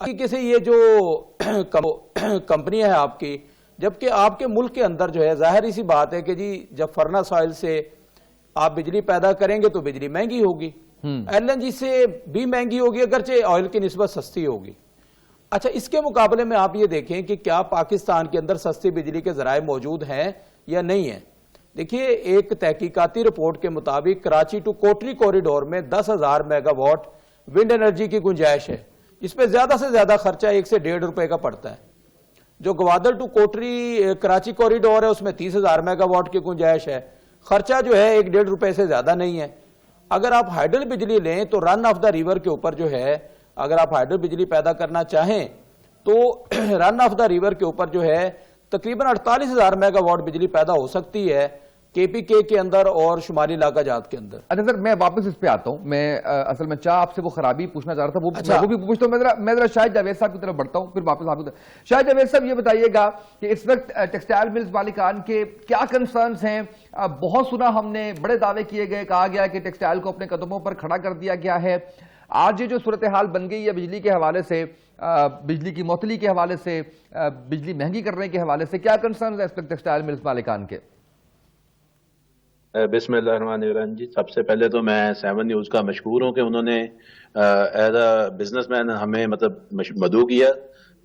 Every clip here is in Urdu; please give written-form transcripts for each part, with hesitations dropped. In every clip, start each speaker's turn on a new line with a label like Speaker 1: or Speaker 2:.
Speaker 1: طریقے سے یہ جو کمپنی ہے آپ کی، جبکہ آپ کے ملک کے اندر جو ہے ظاہر سی بات ہے کہ جی جب فرنس آئل سے آپ بجلی پیدا کریں گے تو بجلی مہنگی ہوگی، ایل این جی سے بھی مہنگی ہوگی اگرچہ آئل کی نسبت سستی ہوگی۔ اچھا، اس کے مقابلے میں آپ یہ دیکھیں کہ کیا پاکستان کے اندر سستی بجلی کے ذرائع موجود ہیں یا نہیں ہیں۔ دیکھیے، ایک تحقیقاتی رپورٹ کے مطابق کراچی ٹو کوٹری کوریڈور میں 10,000 میگا واٹ ونڈ انرجی کی گنجائش ہے، جس پہ زیادہ سے زیادہ خرچہ 1 سے 1.5 روپے کا پڑتا ہے۔ جو گوادر ٹو کوٹری کراچی کوریڈور ہے اس میں 30,000 میگا واٹ کی گنجائش ہے، خرچہ جو ہے 1.5 روپے سے زیادہ نہیں ہے۔ اگر آپ ہائیڈل بجلی لیں تو رن آف دا ریور کے اوپر جو ہے، اگر آپ ہائیڈل بجلی پیدا کرنا چاہیں تو رن آف دا ریور کے اوپر جو ہے تقریباً 48,000 میگا واٹ بجلی پیدا ہو سکتی ہے کے پی کے اندر اور شمالی علاقہ جات کے اندر۔
Speaker 2: اچھا سر، میں واپس اس پہ آتا ہوں، میں اصل میں چاہ آپ سے وہ خرابی پوچھنا چاہ رہا تھا، وہ بھی پوچھتا ہوں۔ میں ذرا شاہد جاوید صاحب کی طرف بڑھتا ہوں، پھر واپس آپ کو۔ شاہد جاوید صاحب، یہ بتائیے گا کہ اس وقت ٹیکسٹائل ملز مالکان کے کیا کنسرنز ہیں؟ بہت سنا ہم نے، بڑے دعوے کیے گئے، کہا گیا کہ ٹیکسٹائل کو اپنے قدموں پر کھڑا کر دیا گیا ہے۔ آج یہ جو صورتحال بن گئی ہے بجلی کے حوالے سے، بجلی کی معطلی کے حوالے سے، بجلی مہنگی کرنے کے حوالے سے، کیا کنسرنز ہیں اس وقت ٹیکسٹائل ملز مالکان کے؟
Speaker 3: بسم اللہ الرحمن الرحیم جی، سب سے پہلے تو میں 7 نیوز کا مشکور ہوں کہ انہوں نے ایز اے بزنس مین ہمیں مدعو کیا۔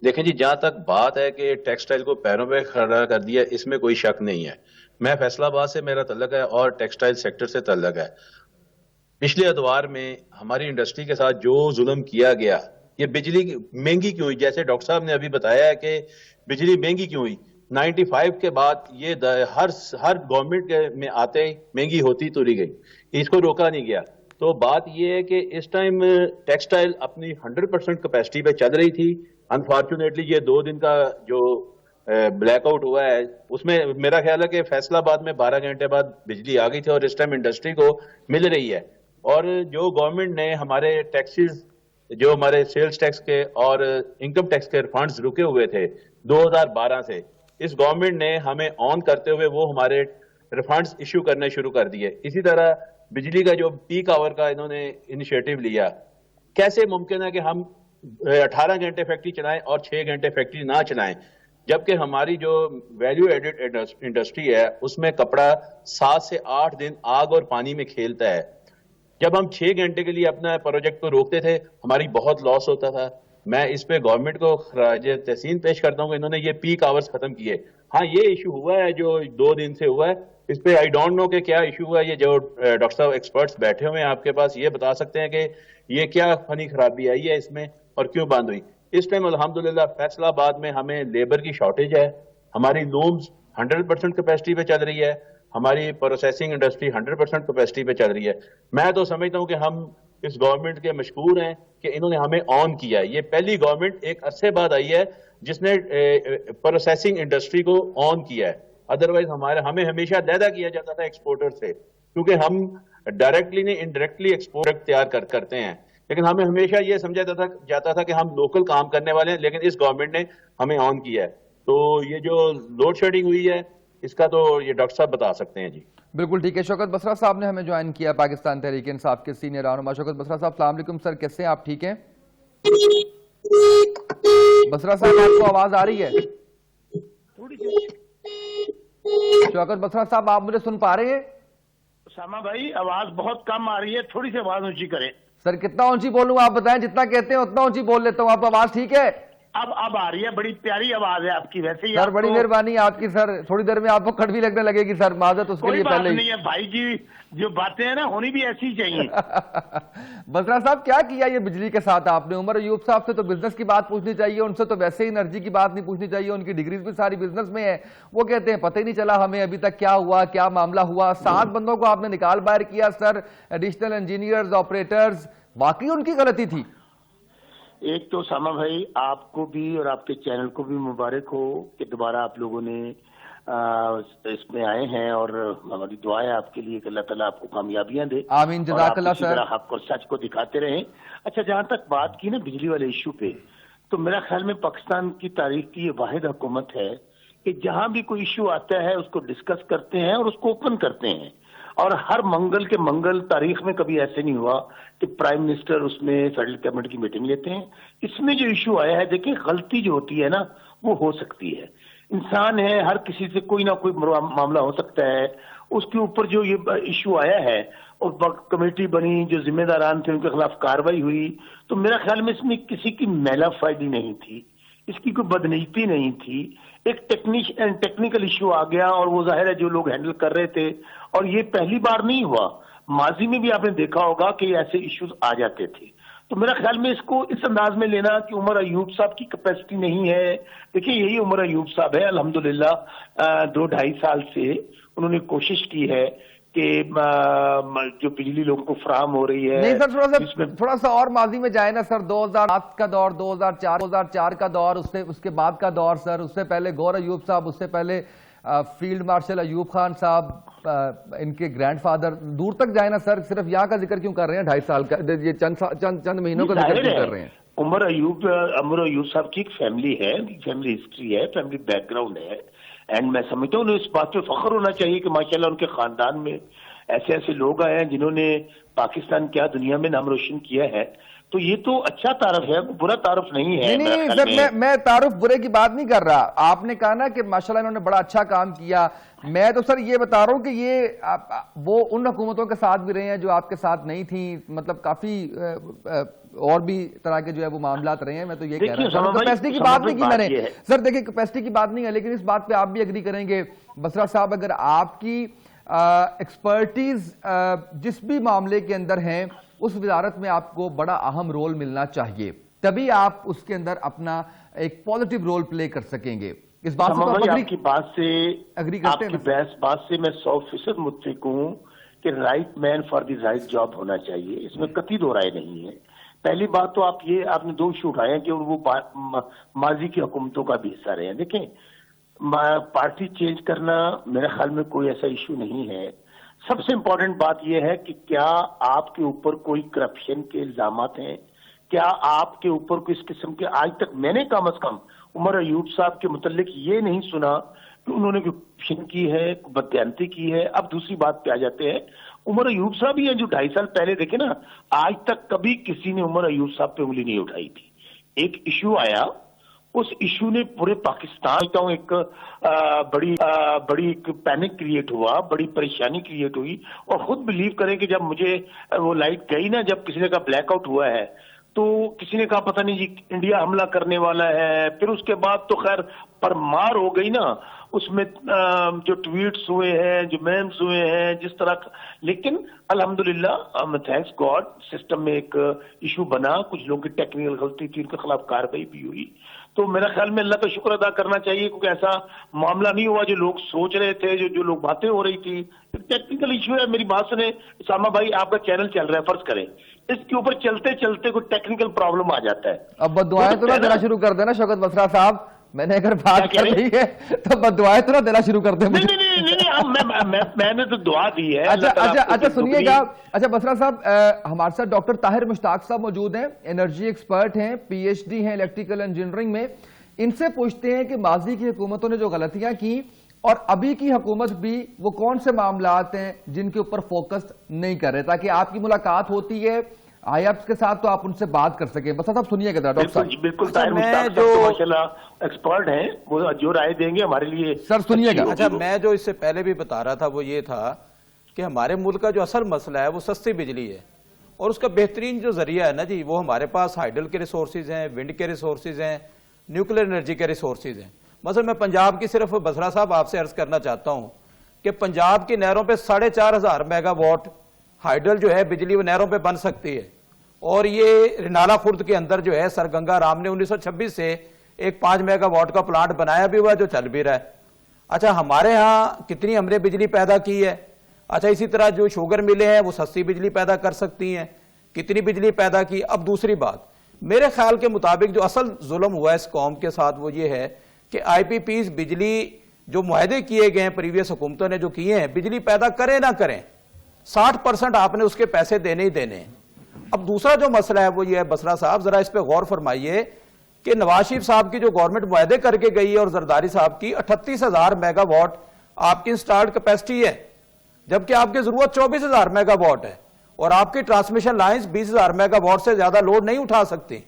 Speaker 3: دیکھیں جی، جہاں تک بات ہے کہ ٹیکسٹائل کو پیروں پہ کھڑا کر دیا، اس میں کوئی شک نہیں ہے۔ میں فیصل آباد سے میرا تعلق ہے اور ٹیکسٹائل سیکٹر سے تعلق ہے۔ پچھلے ادوار میں ہماری انڈسٹری کے ساتھ جو ظلم کیا گیا، یہ بجلی مہنگی کیوں ہوئی، جیسے ڈاکٹر صاحب نے ابھی بتایا ہے کہ بجلی مہنگی کیوں ہوئی۔ 95 کے بعد یہ ہر گورنمنٹ میں آتے مہنگی ہوتی تو رہ گئی، اس کو روکا نہیں گیا۔ تو بات یہ ہے کہ اس ٹائم ٹیکسٹائل اپنی 100% کیپیسٹی پہ چل رہی تھی۔ انفارچونیٹلی یہ 2 دن کا جو بلیک آؤٹ ہوا ہے، اس میں میرا خیال ہے کہ فیصل آباد میں 12 گھنٹے بعد بجلی آ گئی تھی اور اس ٹائم انڈسٹری کو مل رہی ہے۔ اور جو گورنمنٹ نے ہمارے ٹیکسز، جو ہمارے سیلز ٹیکس کے اور انکم ٹیکس کے فنڈز رکے ہوئے تھے 2012 سے، اس گورنمنٹ نے ہمیں آن کرتے ہوئے وہ ہمارے ریفنڈز ایشو کرنے شروع کر دیے۔ اسی طرح بجلی کا جو پیک آور کا انہوں نے انیشیٹو لیا، کیسے ممکن ہے کہ ہم 18 گھنٹے فیکٹری چلائیں اور 6 گھنٹے فیکٹری نہ چلائیں، جبکہ ہماری جو ویلیو ایڈڈ انڈسٹری ہے اس میں کپڑا 7 سے 8 دن آگ اور پانی میں کھیلتا ہے۔ جب ہم 6 گھنٹے کے لیے اپنا پروجیکٹ کو روکتے تھے، ہماری بہت لاس ہوتا تھا۔ میں اس پہ گورنمنٹ کو خراج تحسین پیش کرتا ہوں کہ انہوں نے یہ پیک آورز ختم کیے۔ ہاں، یہ ایشو ہوا ہے جو 2 دن سے ہوا ہے، اس پہ آئی ڈونٹ نو کہ کیا ایشو ہوا ہے۔ یہ جو ڈاکٹر صاحب ایکسپرٹس بیٹھے ہوئے ہیں آپ کے پاس، یہ بتا سکتے ہیں کہ یہ کیا فنی خرابی آئی ہے اس میں اور کیوں بند ہوئی۔ اس ٹائم الحمدللہ فیصل آباد میں ہمیں لیبر کی شارٹیج ہے، ہماری لومز 100% کیپیسٹی پہ چل رہی ہے، ہماری پروسیسنگ انڈسٹری 100% کیپیسٹی پہ چل رہی ہے۔ میں تو سمجھتا ہوں کہ ہم اس گورنمنٹ کے مشکور ہیں کہ انہوں نے ہمیں آن کیا ہے۔ یہ پہلی گورنمنٹ ایک عرصے بعد آئی ہے جس نے پروسیسنگ انڈسٹری کو آن کیا ہے۔ ادروائز ہمیں ہمیشہ علیحدہ کیا جاتا تھا ایکسپورٹر سے، کیونکہ ہم ڈائریکٹلی نہیں انڈائریکٹلی ایکسپورٹ تیار کرتے ہیں، لیکن ہمیں ہمیشہ یہ سمجھا جاتا تھا کہ ہم لوکل کام کرنے والے ہیں، لیکن اس گورنمنٹ نے ہمیں آن کیا ہے۔ تو یہ جو لوڈ شیڈنگ ہوئی ہے اس کا تو یہ ڈاکٹر صاحب بتا سکتے ہیں۔ جی
Speaker 2: بالکل ٹھیک ہے۔ شوکت بسرا صاحب نے ہمیں جوائن کیا، پاکستان تحریک انصاف کے سینئر رہنما۔ شوکت بسرا صاحب، السلام علیکم سر، کیسے ہیں آپ؟ ٹھیک ہیں بسرا صاحب؟ آپ کو آواز آ رہی ہے؟ شوکت بسرا صاحب، آپ مجھے سن پا رہے ہیں؟
Speaker 4: اسامہ بھائی، آواز بہت کم آ رہی ہے، تھوڑی سی آواز اونچی کریں۔
Speaker 2: سر کتنا اونچی بولوں؟ آپ بتائیں، جتنا کہتے ہیں اتنا اونچی بول لیتا ہوں۔ آپ آواز ٹھیک ہے؟
Speaker 4: اب آ رہی ہے، بڑی پیاری آواز ہے آپ کی۔ ویسے ہی
Speaker 2: سر بڑی مہربانی آپ کی سر، تھوڑی دیر میں آپ کو کڑوی لگنے لگے گی سر، معذرت اس کے لیے پہلے ہی۔
Speaker 4: نہیں ہے بھائی جی، جو باتیں ہیں نا ہونی بھی ایسی ہی چاہیے۔
Speaker 2: بسرا صاحب، کیا کیا یہ بجلی کے ساتھ آپ نے؟ عمر ایوب صاحب سے تو بزنس کی بات پوچھنی چاہیے، ان سے تو ویسے ہی انرجی کی بات نہیں پوچھنی چاہیے، ان کی ڈگریز بھی ساری بزنس میں ہے۔ وہ کہتے ہیں پتہ ہی نہیں چلا ہمیں ابھی تک کیا ہوا، کیا معاملہ ہوا۔ 7 بندوں کو آپ نے نکال باہر کیا سر، ایڈیشنل انجینئرز، آپریٹرز، واقعی ان کی غلطی تھی؟
Speaker 4: ایک تو اسامہ بھائی، آپ کو بھی اور آپ کے چینل کو بھی مبارک ہو کہ دوبارہ آپ لوگوں نے اس میں آئے ہیں، اور ہماری دعا ہے آپ کے لیے کہ اللہ تعالیٰ آپ کو کامیابیاں دے۔
Speaker 2: آمین، جزاک اللہ سر۔
Speaker 4: حق اور سچ کو دکھاتے رہیں۔ اچھا، جہاں تک بات کی نا بجلی والے ایشو پہ، تو میرا خیال میں پاکستان کی تاریخ کی یہ واحد حکومت ہے کہ جہاں بھی کوئی ایشو آتا ہے اس کو ڈسکس کرتے ہیں اور اس کو اوپن کرتے ہیں، اور ہر منگل کے منگل تاریخ میں کبھی ایسے نہیں ہوا کہ پرائم منسٹر اس میں فیڈرل کیبنٹ کی میٹنگ لیتے ہیں. اس میں جو ایشو آیا ہے، دیکھیں غلطی جو ہوتی ہے نا وہ ہو سکتی ہے، انسان ہے، ہر کسی سے کوئی نہ کوئی معاملہ ہو سکتا ہے. اس کے اوپر جو یہ ایشو آیا ہے اور کمیٹی بنی، جو ذمہ داران تھے ان کے خلاف کارروائی ہوئی، تو میرا خیال میں اس میں کسی کی میلا فائڈی نہیں تھی، اس کی کوئی بدنیتی نہیں تھی. ایک ٹیکنیکل ایشو آ گیا اور وہ ظاہر ہے جو لوگ ہینڈل کر رہے تھے، اور یہ پہلی بار نہیں ہوا، ماضی میں بھی آپ نے دیکھا ہوگا کہ ایسے ایشوز آ جاتے تھے. تو میرا خیال میں اس کو اس انداز میں لینا کہ عمر ایوب صاحب کی کیپیسٹی نہیں ہے. دیکھیں یہی عمر ایوب صاحب ہے، الحمدللہ 2-2.5 سال سے انہوں نے کوشش کی ہے کہ جو بجلی لوگوں کو فراہم ہو رہی ہے.
Speaker 2: نہیں سر، تھوڑا سا اور ماضی میں جائے نا سر، 2007 کا دور، 2004 کا دور، اس کے بعد کا دور سر، اس سے پہلے گور ایوب صاحب، اس سے پہلے فیلڈ مارشل ایوب خان صاحب، ان کے گرینڈ فادر، دور تک جائے نا سر. صرف یہاں کا ذکر کیوں کر رہے ہیں 2.5 سال کا، یہ چند مہینوں کا ذکر کیوں کر رہے ہیں؟
Speaker 4: عمر ایوب صاحب کی ایک فیملی ہے، فیملی ہسٹری ہے، فیملی بیک گراؤنڈ ہے، اینڈ میں سمجھتا ہوں انہیں اس بات پہ فخر ہونا چاہیے کہ ماشاءاللہ ان کے خاندان میں ایسے لوگ آئے ہیں جنہوں نے پاکستان کیا دنیا میں نام روشن کیا ہے. تو یہ تو اچھا تعارف ہے، برا تعارف نہیں ہے.
Speaker 2: نہیں سر، میں تعارف برے کی بات نہیں کر رہا. آپ نے کہا نا کہ ماشاءاللہ انہوں نے بڑا اچھا کام کیا. میں تو سر یہ بتا رہا ہوں کہ یہ وہ ان حکومتوں کے ساتھ بھی رہے ہیں جو آپ کے ساتھ نہیں تھیں، مطلب کافی اور بھی طرح کے جو ہے وہ معاملات رہے ہیں. میں تو یہ کہہ رہا ہوں کیپیسٹی کی بات نہیں کی میں نے سر. دیکھیں کیپیسٹی کی بات نہیں ہے، لیکن اس بات پہ آپ بھی اگری کریں گے بسرا صاحب، اگر آپ کی ایکسپرٹیز جس بھی معاملے کے اندر ہیں اس وزارت میں آپ کو بڑا اہم رول ملنا چاہیے، تبھی آپ اس کے اندر اپنا ایک پازیٹیو رول پلے کر سکیں گے. اس بات سے
Speaker 4: آپ کی بات سے اگری کرتے ہیں؟ بات سے میں 100% متفق ہوں کہ right man for the right job ہونا چاہیے، اس میں قطعی دو رائے نہیں ہے. پہلی بات تو آپ نے 2 ایشو اٹھائے ہیں کہ وہ ماضی کی حکومتوں کا بھی حصہ رہے ہیں. دیکھیں پارٹی چینج کرنا میرے خیال میں کوئی ایسا ایشو نہیں ہے. سب سے امپورٹنٹ بات یہ ہے کہ کیا آپ کے اوپر کوئی کرپشن کے الزامات ہیں، کیا آپ کے اوپر کوئی اس قسم کے، آج تک میں نے کم از کم عمر ایوب صاحب کے متعلق یہ نہیں سنا کہ انہوں نے کوئی کرپشن کی ہے، کوئی بددیانتی کی ہے. اب دوسری بات پہ آ جاتے ہیں، عمر ایوب صاحب ہی ہیں جو 2.5 سال پہلے دیکھیں نا، آج تک کبھی کسی نے عمر ایوب صاحب پہ انگلی نہیں اٹھائی تھی. ایک ایشو آیا، اس ایشو نے پورے پاکستان کا ایک بڑی ایک پینک کریٹ ہوا، بڑی پریشانی کریٹ ہوئی. اور خود بلیو کریں کہ جب مجھے وہ لائٹ گئی نا، جب کسی نے کہا بلیک آؤٹ ہوا ہے، تو کسی نے کہا پتہ نہیں جی انڈیا حملہ کرنے والا ہے. پھر اس کے بعد تو خیر پرمار ہو گئی نا، اس میں جو ٹویٹس ہوئے ہیں، جو میمز ہوئے ہیں، جس طرح. لیکن الحمدللہ تھینکس گاڈ سسٹم میں ایک ایشو بنا، کچھ لوگوں کی ٹیکنیکل غلطی تھی، ان کے خلاف کارروائی بھی ہوئی. تو میرا خیال میں اللہ کا شکر ادا کرنا چاہیے کیونکہ ایسا معاملہ نہیں ہوا جو لوگ سوچ رہے تھے، جو لوگ باتیں ہو رہی تھی. ٹیکنیکل ایشو ہے. میری بات سنیں اسامہ بھائی، آپ کا چینل چل رہا ہے، فرض کریں اس کے اوپر چلتے چلتے کوئی ٹیکنیکل پرابلم آ جاتا ہے،
Speaker 2: اب بددعائیں تو نہ دینا شروع کر دینا شوکت بسرا صاحب. میں نے اگر بات کر رہی ہے تو بددعائیں تو نہ دینا شروع کر دیں.
Speaker 4: میں نے تو دعا دی ہے.
Speaker 2: اچھا سنیے گا. اچھا بسرا صاحب، ہمارے ساتھ ڈاکٹر طاہر مشتاق صاحب موجود ہیں، انرجی ایکسپرٹ ہیں، PhD ہیں الیکٹریکل انجینئرنگ میں. ان سے پوچھتے ہیں کہ ماضی کی حکومتوں نے جو غلطیاں کی اور ابھی کی حکومت بھی، وہ کون سے معاملات ہیں جن کے اوپر فوکس نہیں کر رہے، تاکہ آپ کی ملاقات ہوتی ہے آئی ایپس کے ساتھ تو آپ ان سے بات کر سکیں. بس صاحب سنیے گا ڈاکٹر صاحب.
Speaker 4: بالکل طاہر مشتاق صاحب ماشاءاللہ ایکسپرٹ ہیں، وہ جو رائے دیں گے ہمارے لیے.
Speaker 2: سر سنیے گا.
Speaker 1: اچھا میں جو اس سے پہلے بھی بتا رہا تھا وہ یہ تھا کہ ہمارے ملک کا جو اصل مسئلہ ہے وہ سستی بجلی ہے، اور اس کا بہترین جو ذریعہ ہے نا جی، وہ ہمارے پاس ہائیڈل کے ریسورسز ہیں، ونڈ کے ریسورسز ہیں، نیوکلیر انرجی کے ریسورسز ہیں. مثلا میں پنجاب کی صرف بسرا صاحب آپ سے عرض کرنا چاہتا ہوں کہ پنجاب کی نہروں پہ 4,500 میگا واٹ ہائیڈل جو ہے بجلی وہ نہروں پہ بن سکتی ہے. اور یہ رنالا خرد کے اندر جو ہے سر گنگا رام نے 1926 سے ایک 5 میگا واٹ کا پلانٹ بنایا بھی ہوا ہے جو چل بھی رہا ہے. اچھا ہمارے ہاں کتنی ہم نے بجلی پیدا کی ہے. اچھا اسی طرح جو شوگر ملیں ہیں وہ سستی بجلی پیدا کر سکتی ہیں، کتنی بجلی پیدا کی. اب دوسری بات میرے خیال کے مطابق جو اصل ظلم ہوا ہے اس قوم کے ساتھ وہ یہ ہے کہ IPPs بجلی جو معاہدے کیے گئے ہیں پریویس حکومتوں نے جو کیے ہیں، بجلی پیدا کریں نہ کریں 60% آپ نے اس کے پیسے دینے ہی دینے ہیں. اب دوسرا جو مسئلہ ہے وہ یہ ہے بسرا صاحب ذرا اس پہ غور فرمائیے کہ نواز شریف صاحب کی جو گورنمنٹ معاہدے کر کے گئی ہے اور زرداری صاحب کی 38,000 میگا واٹ آپ کی انسٹالڈ کیپیسٹی ہے. جبکہ آپ کی ضرورت 24,000 میگا واٹ ہے اور آپ کی ٹرانسمیشن لائنز 20,000 میگا واٹ سے زیادہ لوڈ نہیں اٹھا سکتی.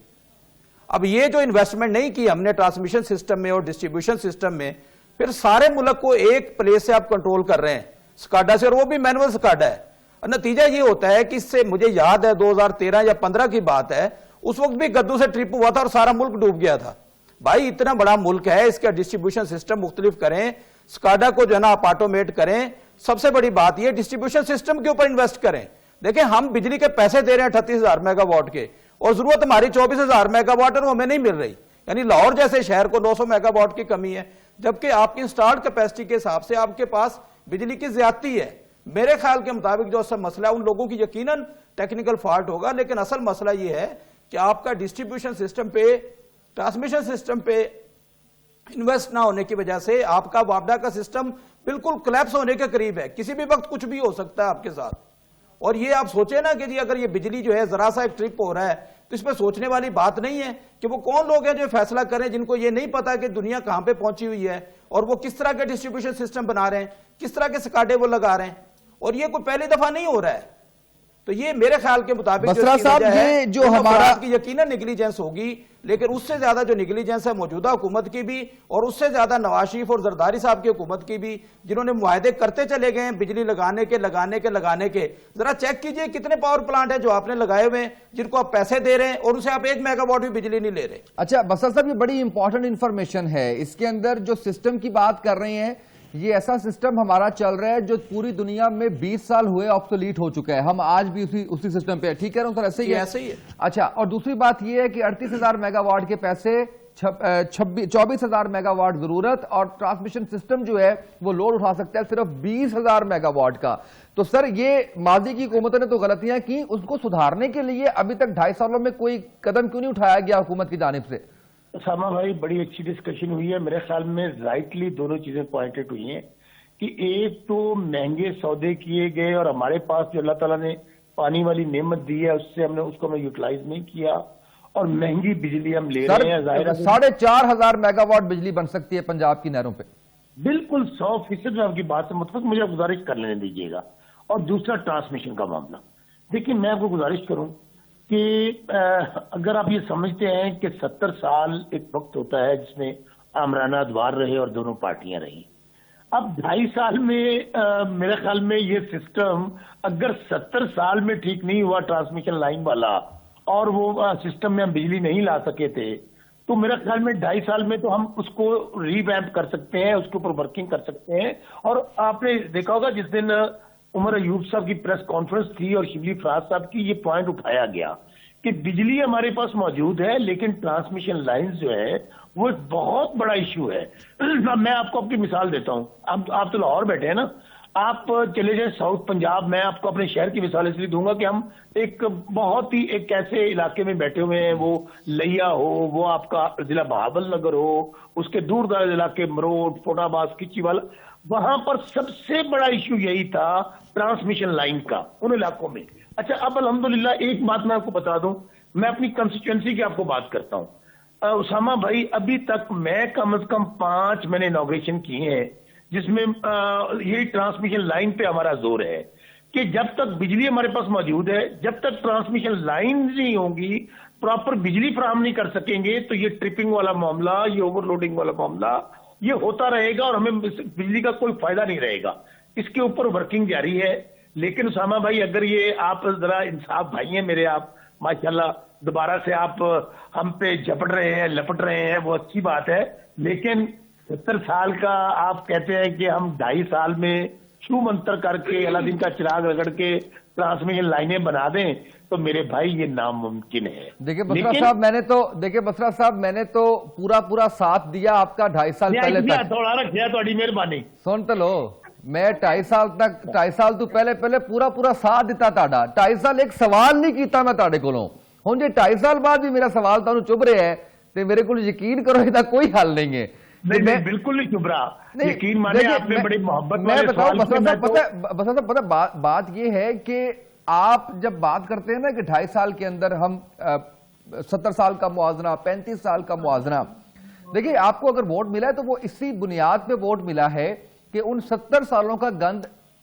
Speaker 1: اب یہ جو انویسٹمنٹ نہیں کی ہم نے ٹرانسمیشن سسٹم میں اور ڈسٹریبیوشن سسٹم میں, پھر سارے ملک کو ایک پلیس سے آپ کنٹرول کر رہے ہیں سکاڈا سے, اور وہ بھی مینول سکاڈا ہے. نتیجہ یہ ہوتا ہے کہ اس سے مجھے یاد ہے 2013 یا 15 کی بات ہے, اس وقت بھی گدو سے ٹرپ ہوا تھا اور سارا ملک ڈوب گیا تھا. بھائی اتنا بڑا ملک ہے, اس کا ڈسٹریبیوشن سسٹم مختلف کریں, سکاڈا کو جو ہے نا آپ آٹومیٹ کریں. سب سے بڑی بات یہ ڈسٹریبیوشن سسٹم کے اوپر انویسٹ کریں. دیکھیں ہم بجلی کے پیسے دے رہے ہیں 38,000 میگا واٹ کے, اور ضرورت ہماری 24,000 میگا واٹ ہے, وہ ہمیں نہیں مل رہی. یعنی لاہور جیسے شہر کو 900 میگا واٹ کی کمی ہے, جبکہ آپ کی انسٹالڈ کیپیسٹی کے حساب سے آپ کے پاس بجلی کی زیادتی ہے. میرے خیال کے مطابق جو اصل مسئلہ ان لوگوں کی یقیناً ٹیکنیکل فالٹ ہوگا, لیکن اصل مسئلہ یہ ہے کہ آپ کا ڈسٹریبیوشن سسٹم پہ, ٹرانسمیشن سسٹم پہ انویسٹ نہ ہونے کی وجہ سے آپ کا وابڈا کا سسٹم بالکل کلیپس ہونے کے قریب ہے. کسی بھی وقت کچھ بھی ہو سکتا ہے آپ کے ساتھ. اور یہ آپ سوچیں نا کہ جی اگر یہ بجلی جو ہے ذرا سا ایک ٹرپ ہو رہا ہے تو اس پہ سوچنے والی بات نہیں ہے کہ وہ کون لوگ ہیں جو فیصلہ کریں, جن کو یہ نہیں پتا کہ دنیا کہاں پہ پہنچی ہوئی ہے اور وہ کس طرح کے ڈسٹریبیوشن سسٹم بنا رہے ہیں, کس طرح کے سکاڈے وہ لگا رہے ہیں. اور یہ کوئی پہلی دفعہ نہیں ہو رہا ہے. تو یہ میرے خیال کے مطابق
Speaker 2: بسرا صاحب یہ جو ہمارا
Speaker 1: کی یقیناً نیگلیجنس ہوگی, لیکن اس سے زیادہ جو نیگلیجنس ہے موجودہ حکومت کی بھی, اور اس سے زیادہ نواز شریف اور زرداری صاحب کی حکومت کی بھی, جنہوں نے معاہدے کرتے چلے گئے ہیں بجلی لگانے کے. ذرا چیک کیجئے کتنے پاور پلانٹ ہیں جو آپ نے لگائے ہوئے ہیں, جن کو آپ پیسے دے رہے ہیں اور ان سے آپ 1 میگا واٹ بھی بجلی نہیں لے رہے.
Speaker 2: اچھا بسرا صاحب, یہ بڑی امپورٹنٹ انفارمیشن ہے. اس کے اندر جو سسٹم کی بات کر رہے ہیں, یہ ایسا سسٹم ہمارا چل رہا ہے جو پوری دنیا میں 20 سال ہوئے آبسولیٹ ہو چکا ہے. ہم آج بھی اسی سسٹم پہ, ٹھیک کہہ رہا ہوں سر, ایسے ہی ہے. اچھا, اور دوسری بات یہ ہے کہ 38,000 میگا واٹ کے پیسے, 24,000 میگا واٹ ضرورت, اور ٹرانسمیشن سسٹم جو ہے وہ لوڈ اٹھا سکتا ہے صرف 20,000 میگا واٹ کا. تو سر یہ ماضی کی حکومتوں نے تو غلطیاں کی, اس کو سدھارنے کے لیے ابھی تک 2.5 سالوں میں کوئی قدم کیوں نہیں اٹھایا گیا حکومت کی جانب سے؟
Speaker 4: اسامہ بھائی بڑی اچھی ڈسکشن ہوئی ہے. میرے خیال میں رائٹلی دونوں چیزیں پوائنٹڈ ہوئی ہیں کہ ایک تو مہنگے سودے کیے گئے, اور ہمارے پاس جو اللہ تعالیٰ نے پانی والی نعمت دی ہے اس سے اس کو یوٹیلائز نہیں کیا, اور مہنگی بجلی ہم لے رہے ہیں. ظاہر
Speaker 2: 4,500 میگا واٹ بجلی بن سکتی ہے پنجاب کی نہروں پہ.
Speaker 4: بالکل 100% میں آپ کی بات سے متفق, مجھے گزارش کر لینے دیجیے گا. اور دوسرا ٹرانسمیشن کا معاملہ, دیکھیں میں آپ کو گزارش کروں کہ اگر آپ یہ سمجھتے ہیں کہ 70 سال ایک وقت ہوتا ہے جس میں آمرانہ ادوار رہے اور دونوں پارٹیاں رہیں, اب 2.5 سال میں میرے خیال میں یہ سسٹم اگر 70 سال میں ٹھیک نہیں ہوا ٹرانسمیشن لائن والا, اور وہ سسٹم میں ہم بجلی نہیں لا سکے تھے, تو میرے خیال میں 2.5 سال میں تو ہم اس کو ری ویمپ کر سکتے ہیں, اس کے اوپر ورکنگ کر سکتے ہیں. اور آپ نے دیکھا ہوگا جس دن عمر ایوب صاحب کی پریس کانفرنس تھی اور شبلی فراز صاحب کی, یہ پوائنٹ اٹھایا گیا کہ بجلی ہمارے پاس موجود ہے لیکن ٹرانسمیشن لائنز جو ہے وہ ایک بہت بڑا ایشو ہے. میں آپ کو اپنی مثال دیتا ہوں. آپ تو لاہور بیٹھے ہیں نا, آپ چلے جائیں ساؤتھ پنجاب. میں آپ کو اپنے شہر کی مثال اس لیے دوں گا کہ ہم ایک بہت ہی ایک ایسے علاقے میں بیٹھے ہوئے ہیں, وہ لیا ہو, وہ آپ کا ضلع بہاول نگر ہو, اس کے دور دراز علاقے مروٹ, فوٹ آباد, کچی والا, وہاں پر سب سے بڑا ایشو یہی تھا ٹرانسمیشن لائن کا ان علاقوں میں. اچھا اب الحمدللہ ایک بات میں آپ کو بتا دوں, میں اپنی کنسٹیچوئنسی کی آپ کو بات کرتا ہوں. اسامہ بھائی ابھی تک میں کم از کم 5 میں نے انوگریشن کیے ہیں جس میں یہی ٹرانسمیشن لائن پہ ہمارا زور ہے کہ جب تک بجلی ہمارے پاس موجود ہے, جب تک ٹرانسمیشن لائن نہیں ہوں گی, پراپر بجلی فراہم نہیں کر سکیں گے, تو یہ ٹرپنگ والا معاملہ, یہ اوور لوڈنگ والا معاملہ یہ ہوتا رہے گا اور ہمیں بجلی کا کوئی فائدہ نہیں رہے گا. اس کے اوپر ورکنگ جاری ہے. لیکن اسامہ بھائی اگر یہ آپ ذرا انصاف بھائی ہیں میرے, آپ ماشاءاللہ دوبارہ سے آپ ہم پہ جھپٹ رہے ہیں, لپٹ رہے ہیں, وہ اچھی بات ہے. لیکن 70 سال کا آپ کہتے ہیں کہ ہم 2.5 سال میں چھو منتر کر کے اللہ دن کا چراغ رگڑ کے ٹرانسمیشن لائنیں بنا دیں, تو میرے بھائی یہ ناممکن ہے.
Speaker 2: دیکھیں بسرا صاحب میں نے تو پورا ساتھ دیا آپ کا 2.5 سال پہلے تک.
Speaker 4: تھوڑا رکھیا تھوڑی مہربانی
Speaker 2: سن تو لو, میں 2.5 سال تو پہلے پورا ساتھ دیتا تاڑا. 2.5 سال ایک سوال نہیں کیتا میں تاڑے کولوں. ہوں جی 2.5 سال بعد بھی میرا سوال تانوں چب رہے ہیں تو میرے کو یقین کرو یہ کوئی حل نہیں ہے.
Speaker 4: نہیں بالکل نہیں چب رہا, یقین مانے آپ نے بڑی محبت والے سوال
Speaker 2: بسرا صاحب پتہ بات یہ ہے کہ آپ جب بات کرتے ہیں نا کہ 2.5 سال کے اندر ہم 70 سال کا موازنہ, 35 سال کا موازنہ, دیکھیں آپ کو اگر ووٹ ملا ہے تو وہ اسی بنیاد پہ ووٹ ملا ہے کہ ان 70 سالوں کا گند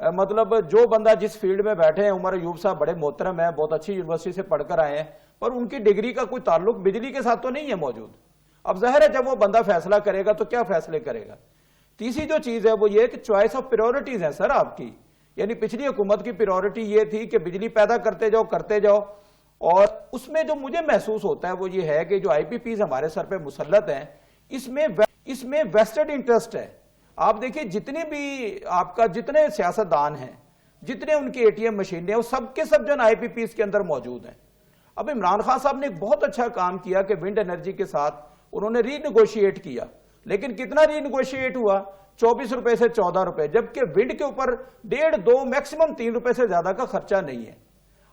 Speaker 1: مطلب جو بندہ جس فیلڈ میں بیٹھے ہیں، عمر ایوب صاحب بڑے محترم ہیں، بہت اچھی یونیورسٹی سے پڑھ کر آئے ہیں، پر ان کی ڈگری کا کوئی تعلق بجلی کے ساتھ تو نہیں ہے موجود. اب ظاہر ہے جب وہ بندہ فیصلہ کرے گا تو کیا فیصلے کرے گا. تیسری جو چیز ہے وہ یہ کہ چوائس آف پریورٹیز ہے سر آپ کی. یعنی پچھلی حکومت کی پریورٹی یہ تھی کہ بجلی پیدا کرتے جاؤ، اور اس میں جو مجھے محسوس ہوتا ہے وہ یہ ہے کہ جو آئی پی پیز ہمارے سر پہ مسلط ہیں، اس میں ویسٹڈ انٹرسٹ ہے. آپ دیکھیں جتنے بھی آپ کا جتنے سیاستدان ہیں، جتنے ان کی اے ٹی ایم مشینیں ہیں، وہ سب کے سب جو آئی پی پیز کے اندر موجود ہیں. اب عمران خان صاحب نے ایک بہت اچھا کام کیا کہ ونڈ انرجی کے ساتھ انہوں نے ری نیگوشیٹ کیا، لیکن کتنا ری نیگوشیٹ ہوا؟ 24 روپے سے 14 روپے، جبکہ ونڈ کے اوپر 1.5 2 میکسیمم 3 روپے سے زیادہ کا خرچہ نہیں ہے.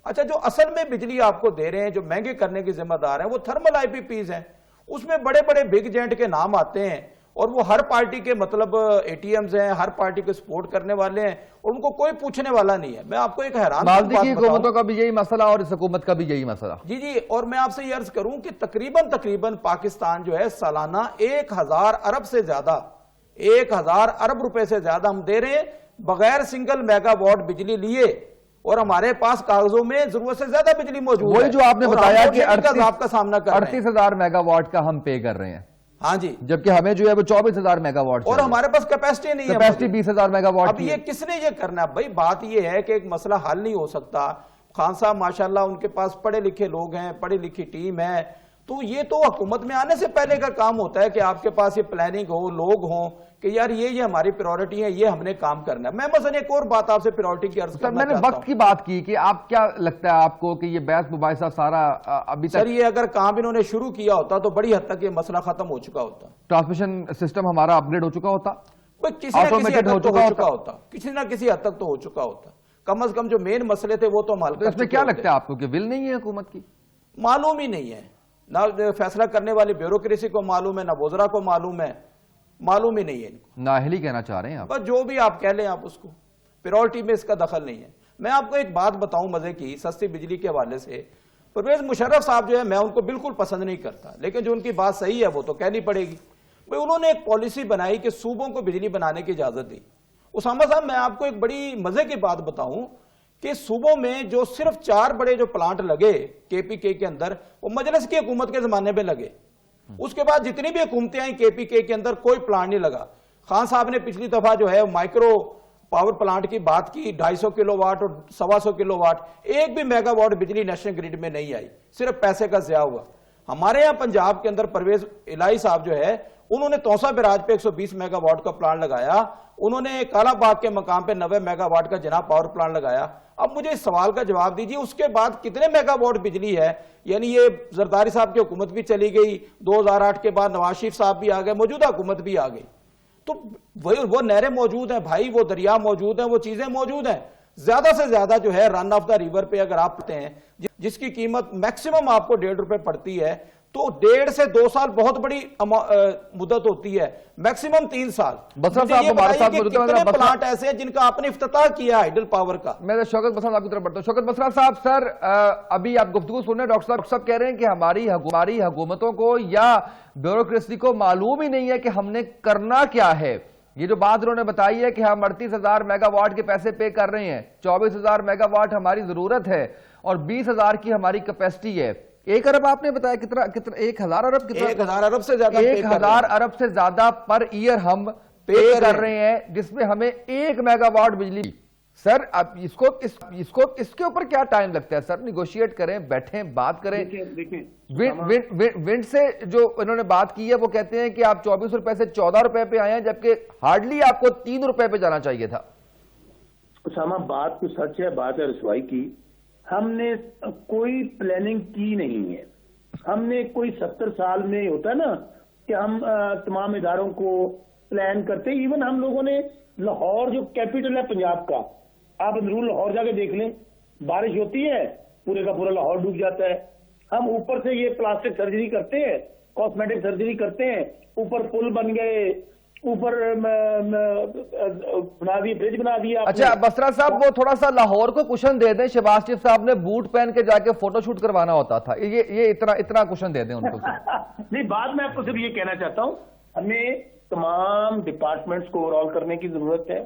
Speaker 1: اچھا، جو اصل میں بجلی آپ کو دے رہے ہیں، جو مہنگے کرنے کی ذمہ دار ہیں، وہ تھرمل آئی پی پیز ہیں. اس میں بڑے بڑے بگ جینٹ کے نام آتے ہیں، اور وہ ہر پارٹی کے مطلب اے ٹی ایمز ہیں، ہر پارٹی کو سپورٹ کرنے والے ہیں، اور ان کو کوئی پوچھنے والا نہیں ہے. میں آپ کو ایک حیران
Speaker 2: مالدی کی حکومتوں کا بھی یہی مسئلہ اور اس حکومت کا بھی یہی مسئلہ.
Speaker 1: جی، اور میں آپ سے یہ عرض کروں کہ تقریباً پاکستان جو ہے سالانہ 1000 ارب سے زیادہ 1000 ارب روپے سے زیادہ ہم دے رہے ہیں بغیر سنگل میگا واٹ بجلی لیے، اور ہمارے پاس کاغذوں میں ضرورت سے زیادہ بجلی موجود ہے.
Speaker 2: وہی جو آپ نے بتایا کہ
Speaker 1: 38,000
Speaker 2: میگا واٹ کا ہم پے کر رہے ہیں.
Speaker 1: ہاں جی،
Speaker 2: جبکہ ہمیں جو ہے وہ 24,000 میگا واٹ،
Speaker 1: اور ہمارے پاس کیپیسٹی نہیں ہے،
Speaker 2: کیپیسٹی 20,000 میگا واٹ.
Speaker 1: اب یہ کس نے یہ کرنا ہے بھائی؟ بات یہ ہے کہ ایک مسئلہ حل نہیں ہو سکتا. خان صاحب ماشاءاللہ ان کے پاس پڑھے لکھے لوگ ہیں، پڑھی لکھی ٹیم ہے، تو یہ تو حکومت میں آنے سے پہلے کا کام ہوتا ہے کہ آپ کے پاس یہ پلاننگ ہو، لوگ ہوں کہ یار یہ ہماری پریورٹی ہے، یہ ہم نے کام کرنا ہے. میں مثلا ایک اور بات آپ سے پریورٹی کی عرض کرنا چاہتا ہوں.
Speaker 2: میں نے وقت کی بات کی کہ آپ کیا لگتا ہے آپ کو کہ یہ بحث مباحثہ سارا ابھی تک،
Speaker 1: سر یہ اگر کام انہوں نے شروع کیا ہوتا تو بڑی حد تک یہ مسئلہ ختم ہو چکا ہوتا.
Speaker 2: ٹرانسمیشن سسٹم ہمارا اپ گریڈ ہو چکا ہوتا،
Speaker 1: کسی نہ کسی حد تک تو ہو چکا ہوتا، کسی نہ کسی حد تک تو ہو چکا ہوتا. کم از کم جو مین مسئلے تھے وہ تو ہم حل کر چکے.
Speaker 2: اس میں کیا لگتا ہے آپ کو کہ ول نہیں ہے حکومت کی؟
Speaker 1: معلوم ہی نہیں ہے، نہ فیصلہ کرنے والی بیوروکریسی کو معلوم ہے، نہ وزراء کو معلوم ہے، معلوم ہی نہیں ہے ان کو.
Speaker 2: نااہلی کہنا چاہ رہے ہیں آپ؟
Speaker 1: بس جو بھی آپ کہہ لیں، آپ اس کو پریورٹی میں اس کا دخل نہیں ہے. میں آپ کو ایک بات بتاؤں مزے کی، سستی بجلی کے حوالے سے. پرویز مشرف صاحب جو ہے میں ان کو بالکل پسند نہیں کرتا، لیکن جو ان کی بات صحیح ہے وہ تو کہنی پڑے گی. بھئی انہوں نے ایک پالیسی بنائی کہ صوبوں کو بجلی بنانے کی اجازت دی. اسامہ صاحب میں آپ کو ایک بڑی مزے کی بات بتاؤں کہ صوبوں میں جو صرف 4 بڑے جو پلانٹ لگے کے پی کے اندر، وہ مجلس کی حکومت کے زمانے میں لگے. اس کے بعد جتنی بھی حکومتیں آئیں کے پی کے اندر کوئی پلانٹ نہیں لگا. خان صاحب نے پچھلی دفعہ جو ہے مائکرو پاور پلانٹ کی بات کی، 250 کلو واٹ اور 125 کلو واٹ، ایک بھی میگا واٹ بجلی نیشنل گریڈ میں نہیں آئی، صرف پیسے کا ضیاع ہوا. ہمارے یہاں پنجاب کے اندر پرویز الہی صاحب جو ہے انہوں نے توسا براج پہ 120 میگا واٹ کا پلانٹ لگایا. انہوں نے کالا باغ کے مقام پہ 90 میگا واٹ کا جناب پاور پلانٹ لگایا. اب مجھے اس سوال کا جواب دیجیے اس کے بعد کتنے میگا واٹ بجلی ہے؟ یعنی یہ زرداری صاحب کی حکومت بھی چلی گئی، 2008 کے بعد نواز شریف صاحب بھی آ گئے، موجودہ حکومت بھی آ گئی. تو وہ نہریں موجود ہیں بھائی، وہ دریا موجود ہیں، وہ چیزیں موجود ہیں. زیادہ سے زیادہ جو ہے رن آف دا ریور پہ اگر آپ پڑھتے ہیں جس کی قیمت میکسیمم آپ کو 1.5 روپے پڑتی ہے، تو 1.5 سے 2 سال بہت بڑی مدت ہوتی ہے، میکسیمم 3 سال. کتنے پلانٹ ایسے ہیں جن کا آپ نے افتتاح کیا ہائیڈل پاور کا؟
Speaker 2: میں شوکت بسرا صاحب کی طرف بڑھتا ہوں. شوکت بسرا صاحب، سر ابھی آپ گفتگو سن رہے ہیں، ڈاکٹر صاحب کہہ رہے ہیں کہ ہماری حکومتوں کو یا بیوروکریسی کو معلوم ہی نہیں ہے کہ ہم نے کرنا کیا ہے. یہ جو بات انہوں نے بتائی ہے کہ ہم 38,000 میگا واٹ کے پیسے پے کر رہے ہیں، 24,000 میگا واٹ ہماری ضرورت ہے اور 20,000 کی ہماری کیپیسٹی ہے. 1 ارب آپ نے بتایا کتنا 1,000 ارب کتنا؟
Speaker 1: 1,000 ارب سے زیادہ
Speaker 2: 1,000 ارب سے زیادہ پر ایئر ہم پے کر رہے ہیں، جس میں ہمیں 1 میگا واٹ بجلی. سر اب اس کے اوپر کیا ٹائم لگتا ہے سر؟ نیگوشیٹ کریں، بیٹھیں، بات کریں. ونڈ سے جو انہوں نے بات کی ہے وہ کہتے ہیں کہ آپ 24 روپے سے 14 روپے پہ آئے ہیں، جبکہ ہارڈلی آپ کو 3 روپے پہ جانا چاہیے تھا.
Speaker 4: اسامہ بات تو سچ ہے، بات ہے رسوائی کی. ہم نے کوئی پلاننگ کی نہیں ہے. ہم نے کوئی 70 سال میں ہوتا ہے نا کہ ہم تمام اداروں کو پلان کرتے. ایون ہم لوگوں نے لاہور جو کیپٹل ہے پنجاب کا، آپ اندرون لاہور جا کے دیکھ لیں، بارش ہوتی ہے پورے کا پورا لاہور ڈوب جاتا ہے. ہم اوپر سے یہ پلاسٹک سرجری کرتے ہیں، کاسمیٹک سرجری کرتے ہیں، اوپر پل بن گئے، اوپر بنا دیے، برج بنا دیا.
Speaker 2: اچھا بسرا صاحب، وہ تھوڑا سا لاہور کو کشن دے دیں. شہباز شریف صاحب نے بوٹ پہن کے جا کے فوٹو شوٹ کروانا ہوتا تھا، یہ اتنا کشن دے دیں ان کو.
Speaker 4: نہیں، بات میں آپ کو صرف یہ کہنا چاہتا ہوں، ہمیں تمام ڈپارٹمنٹس کو اوور آل کرنے کی ضرورت ہے.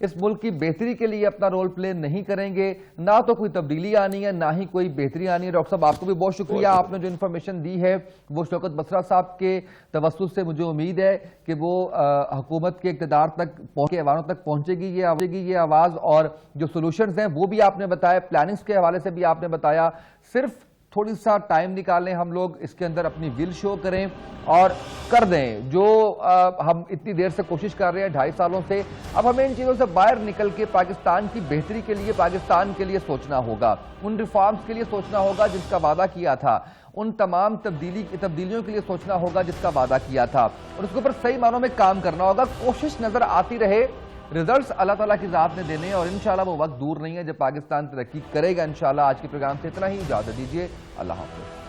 Speaker 2: اس ملک کی بہتری کے لیے اپنا رول پلے نہیں کریں گے، نہ تو کوئی تبدیلی آنی ہے، نہ ہی کوئی بہتری آنی ہے۔ ڈاکٹر صاحب آپ کو بھی بہت شکریہ، آپ نے جو انفارمیشن دی ہے وہ شوکت بسرا صاحب کے توسط سے مجھے امید ہے کہ وہ حکومت کے اقتدار تک کے ایوانوں تک پہنچے گی یہ آواز، اور جو سولوشنز ہیں وہ بھی آپ نے بتایا، پلاننگز کے حوالے سے بھی آپ نے بتایا۔ صرف تھوڑی سا ٹائم نکالیں، ہم لوگ اس کے اندر اپنی ول شو کریں اور کر دیں جو ہم اتنی دیر سے کوشش کر رہے ہیں 2.5 سالوں سے۔ اب ہمیں ان چیزوں سے باہر نکل کے پاکستان کی بہتری کے لیے، پاکستان کے لیے سوچنا ہوگا، ان ریفارمز کے لیے سوچنا ہوگا جس کا وعدہ کیا تھا، ان تمام تبدیلیوں کے لیے سوچنا ہوگا جس کا وعدہ کیا تھا، اور اس کے اوپر صحیح معنوں میں کام کرنا ہوگا۔ کوشش نظر آتی رہے، ریزلٹس اللہ تعالیٰ کی ذات نے دینے، اور انشاءاللہ وہ وقت دور نہیں ہے جب پاکستان ترقی کرے گا انشاءاللہ۔ آج کے پروگرام سے اتنا ہی، اجازت دیجیے، اللہ حافظ۔